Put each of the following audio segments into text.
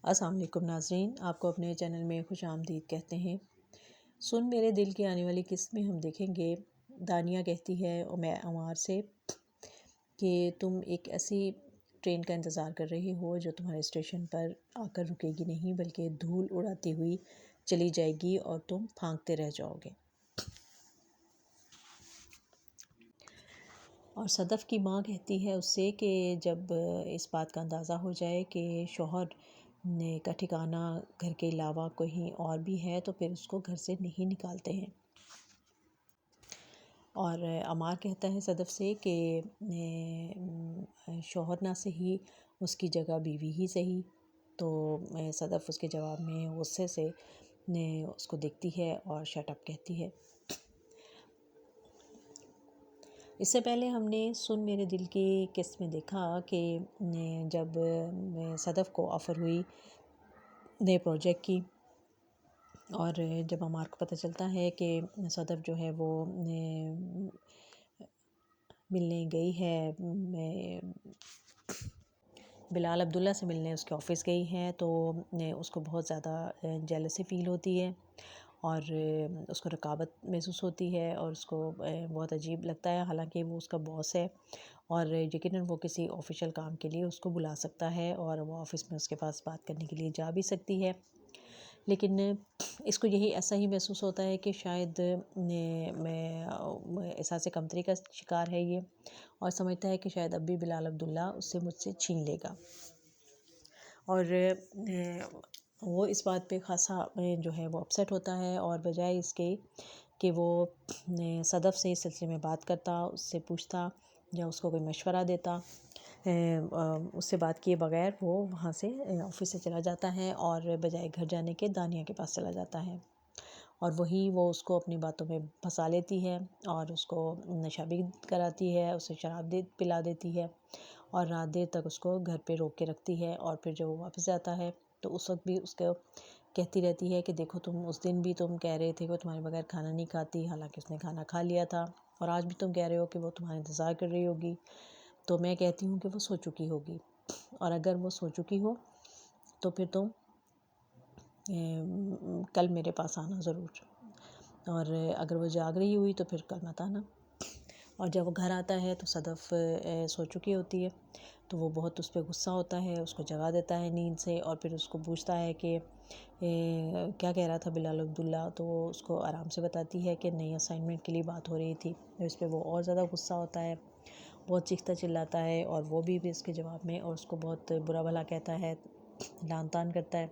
السلام علیکم ناظرین، آپ کو اپنے چینل میں خوش آمدید کہتے ہیں۔ سن میرے دل کی آنے والی قسط میں ہم دیکھیں گے دانیہ کہتی ہے عمار سے کہ تم ایک ایسی ٹرین کا انتظار کر رہے ہو جو تمہارے اسٹیشن پر آ کر رکے گی نہیں بلکہ دھول اڑاتی ہوئی چلی جائے گی اور تم پھانکتے رہ جاؤ گے۔ اور صدف کی ماں کہتی ہے اس سے کہ جب اس بات کا اندازہ ہو جائے کہ شوہر کا ٹھکانہ گھر کے علاوہ کہیں اور بھی ہے تو پھر اس کو گھر سے نہیں نکالتے ہیں۔ اور عمار کہتا ہے صدف سے کہ شوہر نہ صحیح اس کی جگہ بیوی ہی صحیح۔ تو صدف اس کے جواب میں غصے سے اس کو دیکھتی ہے اور شٹ اپ کہتی ہے۔ اس سے پہلے ہم نے سن میرے دل کی قسط میں دیکھا کہ جب صدف کو آفر ہوئی نئے پروجیکٹ کی اور جب عمار کو پتہ چلتا ہے کہ صدف جو ہے وہ ملنے گئی ہے بلال عبداللہ سے ملنے اس کے آفس گئی ہے تو اس کو بہت زیادہ جیلسی فیل ہوتی ہے اور اس کو رقابت محسوس ہوتی ہے اور اس کو بہت عجیب لگتا ہے، حالانکہ وہ اس کا باس ہے اور یقیناً وہ کسی آفیشیل کام کے لیے اس کو بلا سکتا ہے اور وہ آفس میں اس کے پاس بات کرنے کے لیے جا بھی سکتی ہے، لیکن اس کو یہی ایسا ہی محسوس ہوتا ہے کہ شاید میں احساس کمتری کا شکار ہے یہ، اور سمجھتا ہے کہ شاید اب بھی بلال عبداللہ اس سے مجھ سے چھین لے گا، اور وہ اس بات پہ خاصا جو ہے وہ اپسیٹ ہوتا ہے، اور بجائے اس کے کہ وہ صدف سے اس سلسلے میں بات کرتا، اس سے پوچھتا یا اس کو کوئی مشورہ دیتا، اس سے بات کیے بغیر وہ وہاں سے آفس سے چلا جاتا ہے اور بجائے گھر جانے کے دانیہ کے پاس چلا جاتا ہے، اور وہی وہ اس کو اپنی باتوں میں پھنسا لیتی ہے اور اس کو نشہ بھی کراتی ہے، اسے شراب پلا دیتی ہے اور رات دیر تک اس کو گھر پہ روک کے رکھتی ہے، اور پھر جب وہ واپس جاتا ہے تو اس وقت بھی اس کو کہتی رہتی ہے کہ دیکھو تم اس دن بھی تم کہہ رہے تھے کہ وہ تمہارے بغیر کھانا نہیں کھاتی، حالانکہ اس نے کھانا کھا لیا تھا، اور آج بھی تم کہہ رہے ہو کہ وہ تمہارا انتظار کر رہی ہوگی، تو میں کہتی ہوں کہ وہ سو چکی ہوگی، اور اگر وہ سو چکی ہو تو پھر تم کل میرے پاس آنا ضرور، اور اگر وہ جاگ رہی ہوئی تو پھر کل مت آنا۔ اور جب وہ گھر آتا ہے تو صدف سو چکی ہوتی ہے تو وہ بہت اس پہ غصہ ہوتا ہے، اس کو جگا دیتا ہے نیند سے، اور پھر اس کو پوچھتا ہے کہ کیا کہہ رہا تھا بلال عبداللہ، تو وہ اس کو آرام سے بتاتی ہے کہ نئی اسائنمنٹ کے لیے بات ہو رہی تھی، اس پہ وہ اور زیادہ غصہ ہوتا ہے، بہت چیختا چلاتا ہے، اور وہ بھی اس کے جواب میں اور اس کو بہت برا بھلا کہتا ہے، لعن طعن کرتا ہے،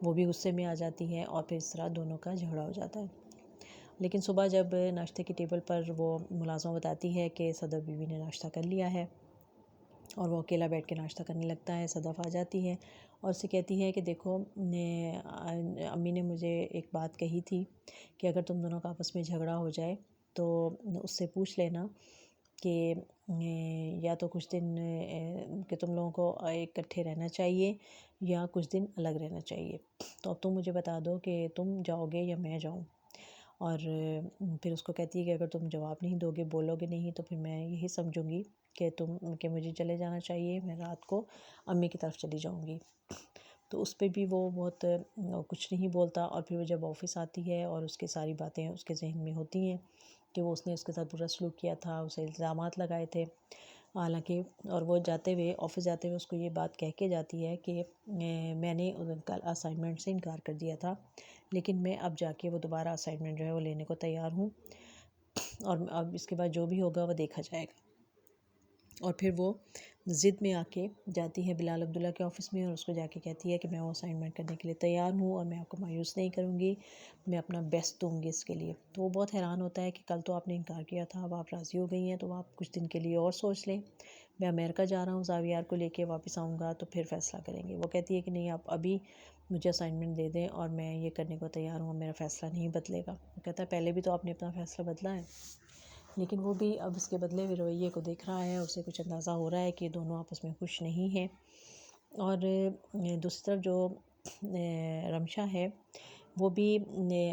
وہ بھی غصے میں آ جاتی ہے، اور پھر اس طرح دونوں کا جھگڑا ہو جاتا ہے۔ لیکن صبح جب ناشتے کی ٹیبل پر وہ ملازمہ بتاتی ہے کہ صدف بیوی نے ناشتہ کر لیا ہے اور وہ اکیلا بیٹھ کے ناشتہ کرنے لگتا ہے، صدف آ جاتی ہے اور اسے کہتی ہے کہ دیکھو امی نے مجھے ایک بات کہی تھی کہ اگر تم دونوں کا آپس میں جھگڑا ہو جائے تو اس سے پوچھ لینا کہ یا تو کچھ دن کہ تم لوگوں کو اکٹھے رہنا چاہیے یا کچھ دن الگ رہنا چاہیے، تو اب تم مجھے بتا دو کہ تم جاؤ گے یا میں جاؤں، اور پھر اس کو کہتی ہے کہ اگر تم جواب نہیں دو گے، بولو گے نہیں، تو پھر میں یہی سمجھوں گی کہ مجھے چلے جانا چاہیے، میں رات کو امی کی طرف چلی جاؤں گی، تو اس پہ بھی وہ بہت کچھ نہیں بولتا، اور پھر وہ جب آفس آتی ہے اور اس کی ساری باتیں اس کے ذہن میں ہوتی ہیں کہ وہ اس نے اس کے ساتھ برا سلوک کیا تھا، اسے الزامات لگائے تھے، حالانکہ اور وہ جاتے ہوئے آفس جاتے ہوئے اس کو یہ بات کہہ کے جاتی ہے کہ میں نے کل اسائنمنٹ سے انکار کر دیا تھا، لیکن میں اب جا کے وہ دوبارہ اسائنمنٹ جو ہے وہ لینے کو تیار ہوں، اور اب اس کے بعد جو بھی ہوگا وہ دیکھا جائے گا، اور پھر وہ ضد میں آ کے جاتی ہے بلال عبداللہ کے آفس میں اور اس کو جا کے کہتی ہے کہ میں وہ اسائنمنٹ کرنے کے لیے تیار ہوں اور میں آپ کو مایوس نہیں کروں گی، میں اپنا بیسٹ دوں گی اس کے لیے، تو وہ بہت حیران ہوتا ہے کہ کل تو آپ نے انکار کیا تھا، اب آپ راضی ہو گئی ہیں، تو آپ کچھ دن کے لیے اور سوچ لیں، میں امریکہ جا رہا ہوں زاویار کو لے کے، واپس آؤں گا تو پھر فیصلہ کریں گے۔ وہ کہتی ہے کہ نہیں، آپ ابھی مجھے اسائنمنٹ دے دیں اور میں یہ کرنے کو تیار ہوں، میرا فیصلہ نہیں بدلے گا۔ وہ کہتا ہے پہلے بھی تو آپ نے اپنا فیصلہ بدلا ہے، لیکن وہ بھی اب اس کے بدلے ہوئے رویے کو دیکھ رہا ہے، اسے کچھ اندازہ ہو رہا ہے کہ دونوں آپس میں خوش نہیں ہیں، اور دوسری طرف جو رمشا ہے وہ بھی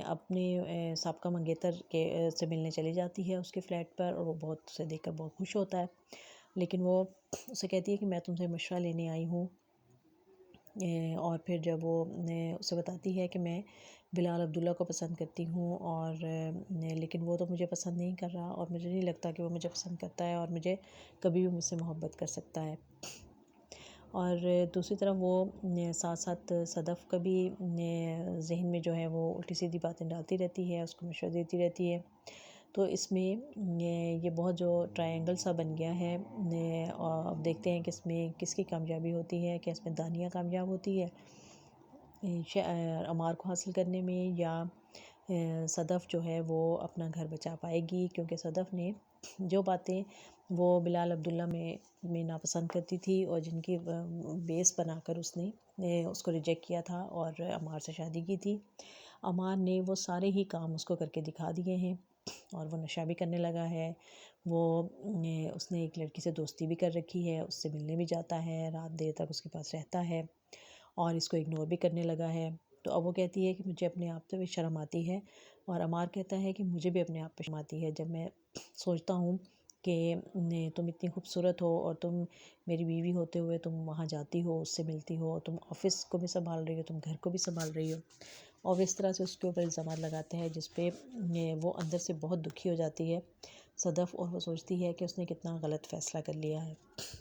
اپنے سابقہ منگیتر سے ملنے چلی جاتی ہے اس کے فلیٹ پر، اور وہ بہت اسے دیکھ کر بہت خوش ہوتا ہے، لیکن وہ اسے کہتی ہے کہ میں تم سے مشورہ لینے آئی ہوں اور پھر جب وہ اسے بتاتی ہے کہ میں بلال عبداللہ کو پسند کرتی ہوں اور لیکن وہ تو مجھے پسند نہیں کر رہا اور مجھے نہیں لگتا کہ وہ مجھے پسند کرتا ہے اور مجھے کبھی بھی مجھ سے محبت کر سکتا ہے. اور دوسری طرف وہ ساتھ ساتھ صدف کا بھی ذہن میں جو ہے وہ الٹی سیدھی باتیں ڈالتی رہتی ہے، اس کو مشورہ دیتی رہتی ہے. تو اس میں یہ بہت جو ٹرائنگل سا بن گیا ہے. اور اب دیکھتے ہیں کہ اس میں کس کی کامیابی ہوتی ہے، کہ اس میں دانیہ کامیاب ہوتی ہے عمار کو حاصل کرنے میں، یا صدف جو ہے وہ اپنا گھر بچا پائے گی. کیونکہ صدف نے جو باتیں وہ بلال عبداللہ میں ناپسند کرتی تھی اور جن کی بیس بنا کر اس نے اس کو ریجیکٹ کیا تھا اور عمار سے شادی کی تھی، عمار نے وہ سارے ہی کام اس کو کر کے دکھا دیے ہیں. اور وہ نشہ بھی کرنے لگا ہے، وہ اس نے ایک لڑکی سے دوستی بھی کر رکھی ہے، اس سے ملنے بھی جاتا ہے، رات دیر تک اس کے پاس رہتا ہے اور اس کو اگنور بھی کرنے لگا ہے. تو اب وہ کہتی ہے کہ مجھے اپنے آپ پہ بھی شرم آتی ہے، اور عمار کہتا ہے کہ مجھے بھی اپنے آپ پہ شرم آتی ہے جب میں سوچتا ہوں کہ تم اتنی خوبصورت ہو اور تم میری بیوی ہوتے ہوئے تم وہاں جاتی ہو، اس سے ملتی ہو، تم آفس کو بھی سنبھال رہی ہو، تم گھر کو بھی سنبھال رہی ہو. اور اس طرح سے اس کے اوپر الزامات لگاتے ہیں، جس پہ وہ اندر سے بہت دکھی ہو جاتی ہے صدف، اور وہ سوچتی ہے کہ اس نے کتنا غلط فیصلہ کر لیا ہے.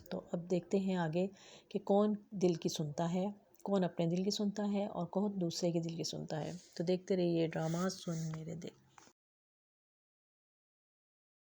تو اب دیکھتے ہیں آگے کہ کون دل کی سنتا ہے، کون اپنے دل کی سنتا ہے اور کون دوسرے کے دل کی سنتا ہے. تو دیکھتے رہیے ڈراماز سن میرے دل.